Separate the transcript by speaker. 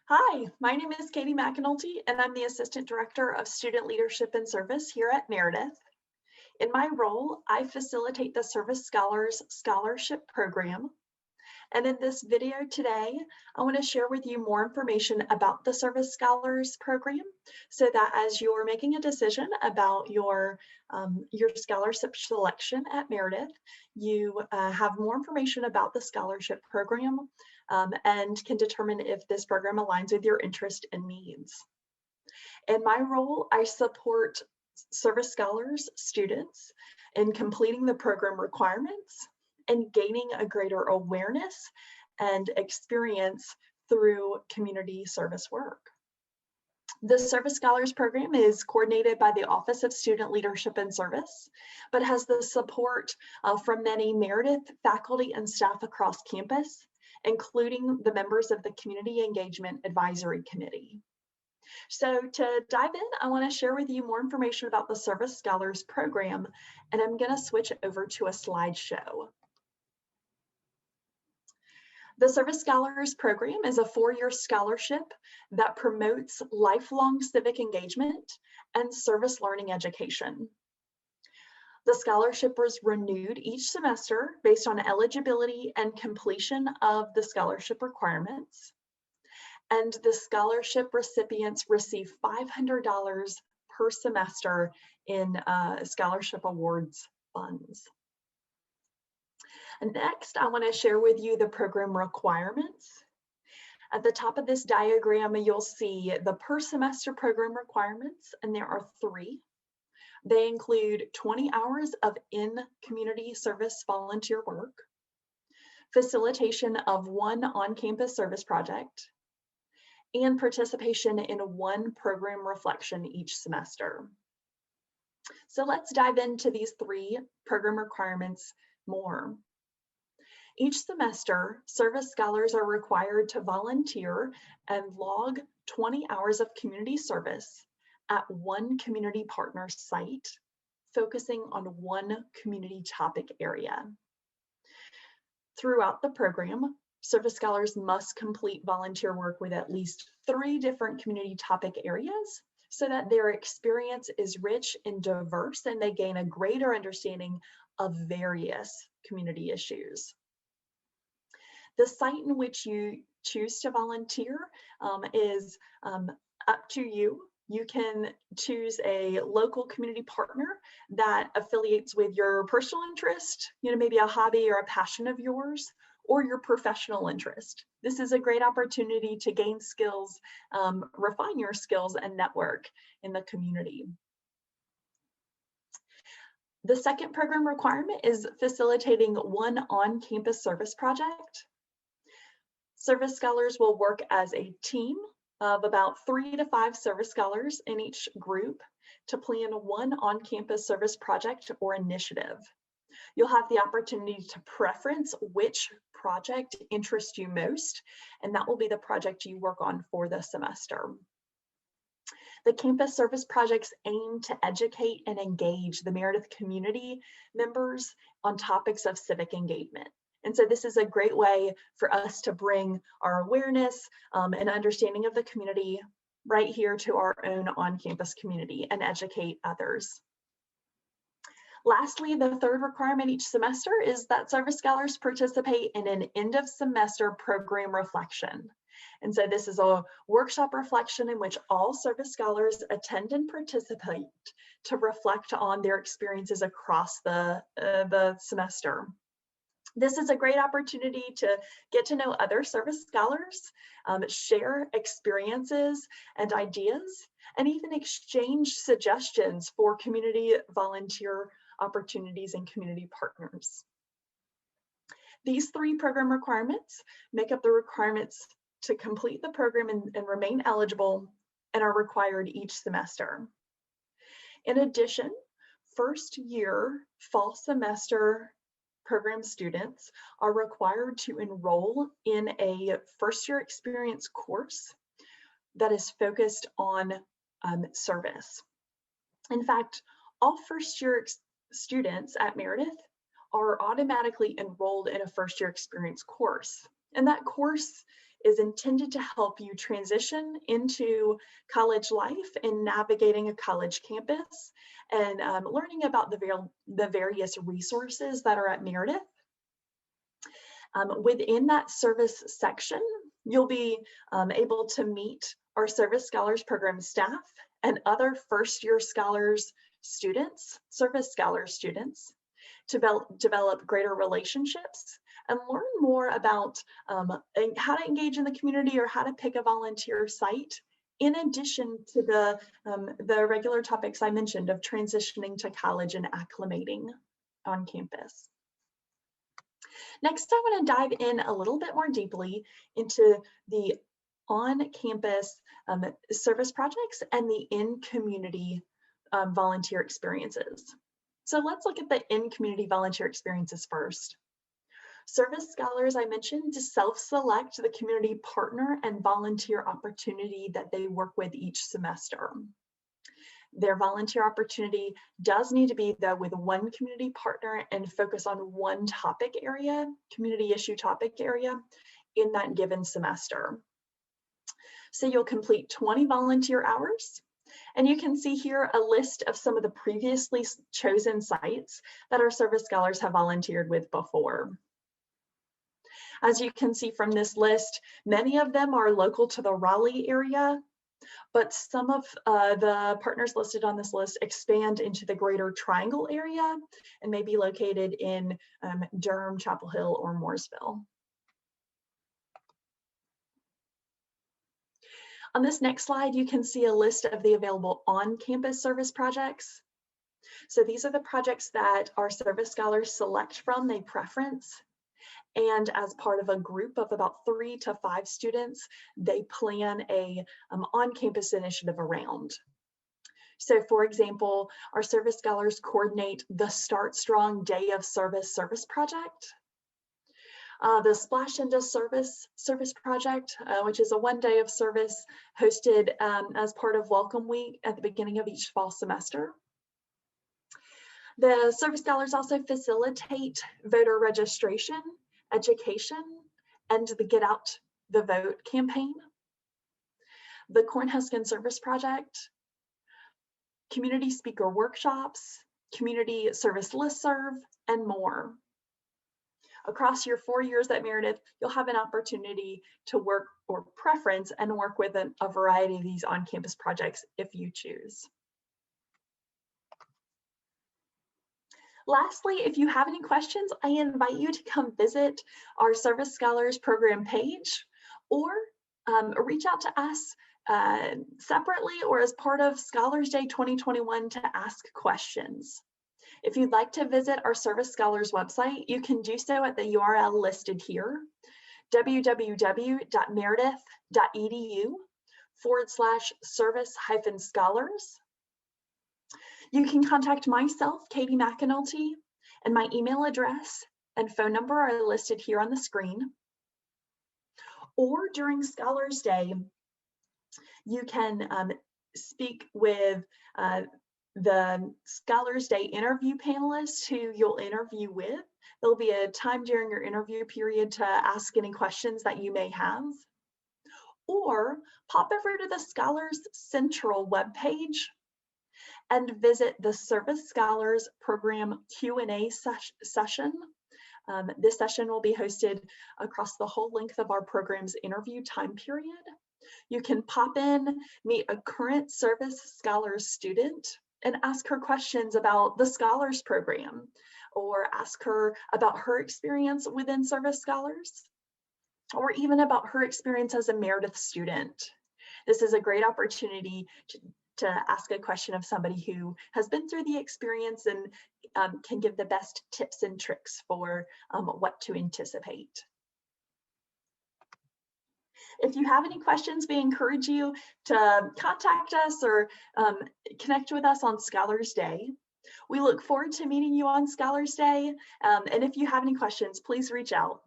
Speaker 1: Hi, my name is Katie McAnulty, and I'm the Assistant Director of Student Leadership and Service here at Meredith. In my role, I facilitate the Service Scholars Scholarship Program. And in this video today, I want to share with you more information about the Service Scholars Program so that as you're making a decision about your scholarship selection at Meredith, you have more information about the scholarship program and can determine if this program aligns with your interest and needs. In my role, I support Service Scholars students in completing the program requirements and gaining a greater awareness and experience through community service work. The Service Scholars Program is coordinated by the Office of Student Leadership and Service, but has the support from many Meredith faculty and staff across campus, including the members of the Community Engagement Advisory Committee. So to dive in, I want to share with you more information about the Service Scholars Program, and I'm going to switch over to a slideshow. The Service Scholars Program is a four-year scholarship that promotes lifelong civic engagement and service learning education. The scholarship was renewed each semester based on eligibility and completion of the scholarship requirements. And the scholarship recipients receive $500 per semester in scholarship awards funds. And next, I want to share with you the program requirements. At the top of this diagram, you'll see the per semester program requirements, and there are three. They include 20 hours of in-community service volunteer work, facilitation of one on-campus service project, and participation in one program reflection each semester. So let's dive into these three program requirements more. Each semester, service scholars are required to volunteer and log 20 hours of community service at one community partner site, focusing on one community topic area. Throughout the program, service scholars must complete volunteer work with at least 3 different community topic areas so that their experience is rich and diverse and they gain a greater understanding of various community issues. The site in which you choose to volunteer is up to you. You can choose a local community partner that affiliates with your personal interest, maybe a hobby or a passion of yours, or your professional interest. This is a great opportunity to gain skills, refine your skills, and network in the community. The second program requirement is facilitating one on-campus service project. Service scholars will work as a team of about 3 to 5 service scholars in each group to plan one on-campus service project or initiative. You'll have the opportunity to preference which project interests you most, and that will be the project you work on for the semester. The campus service projects aim to educate and engage the Meredith community members on topics of civic engagement. And so this is a great way for us to bring our awareness and understanding of the community right here to our own on-campus community and educate others. Lastly, the third requirement each semester is that service scholars participate in an end of semester program reflection. And so this is a workshop reflection in which all service scholars attend and participate to reflect on their experiences across the semester. This is a great opportunity to get to know other service scholars, share experiences and ideas, and even exchange suggestions for community volunteer opportunities and community partners. These 3 program requirements make up the requirements to complete the program and remain eligible and are required each semester. In addition, first year fall semester program students are required to enroll in a first year experience course that is focused on service. In fact, all first year students at Meredith are automatically enrolled in a first year experience course. And that course is intended to help you transition into college life and navigating a college campus and learning about the various resources that are at Meredith. Within that service section, you'll be able to meet our Service Scholars Program staff and other first-year scholars students, Service Scholars students, to develop greater relationships and learn more about how to engage in the community or how to pick a volunteer site, in addition to the regular topics I mentioned of transitioning to college and acclimating on campus. Next, I want to dive in a little bit more deeply into the on-campus service projects and the in-community volunteer experiences. So let's look at the in-community volunteer experiences first. Service Scholars, I mentioned, to self-select the community partner and volunteer opportunity that they work with each semester. Their volunteer opportunity does need to be, though, with one community partner and focus on one topic area, community issue topic area, in that given semester. So you'll complete 20 volunteer hours, and you can see here a list of some of the previously chosen sites that our Service Scholars have volunteered with before. As you can see from this list, many of them are local to the Raleigh area, but some of the partners listed on this list expand into the Greater Triangle area and may be located in Durham, Chapel Hill, or Mooresville. On this next slide, you can see a list of the available on-campus service projects. So these are the projects that our Service Scholars select from, they preference. And as part of a group of about 3 to 5 students, they plan a on-campus initiative around. So for example, our Service Scholars coordinate the Start Strong Day of Service project, the Splash into Service project, which is a 1 day of service hosted as part of Welcome Week at the beginning of each fall semester. The Service Scholars also facilitate voter registration, education, and the Get Out the Vote campaign, the Cornhuskin Service Project, community speaker workshops, community service listserv, and more. Across your 4 years at Meredith, you'll have an opportunity to work or preference and work with a variety of these on-campus projects if you choose. Lastly, if you have any questions, I invite you to come visit our Service Scholars program page or reach out to us separately or as part of Scholars Day 2021 to ask questions. If you'd like to visit our Service Scholars website, you can do so at the URL listed here, www.meredith.edu/service-scholars. You can contact myself, Katie McAnulty, and my email address and phone number are listed here on the screen. Or during Scholars Day, you can speak with the Scholars Day interview panelists who you'll interview with. There'll be a time during your interview period to ask any questions that you may have. Or pop over to the Scholars Central webpage and visit the Service Scholars Program Q&A session. This session will be hosted across the whole length of our program's interview time period. You can pop in, meet a current Service Scholars student, and ask her questions about the Scholars Program, or ask her about her experience within Service Scholars, or even about her experience as a Meredith student. This is a great opportunity to ask a question of somebody who has been through the experience and can give the best tips and tricks for what to anticipate. If you have any questions, we encourage you to contact us or connect with us on Scholars Day. We look forward to meeting you on Scholars Day. And if you have any questions, please reach out.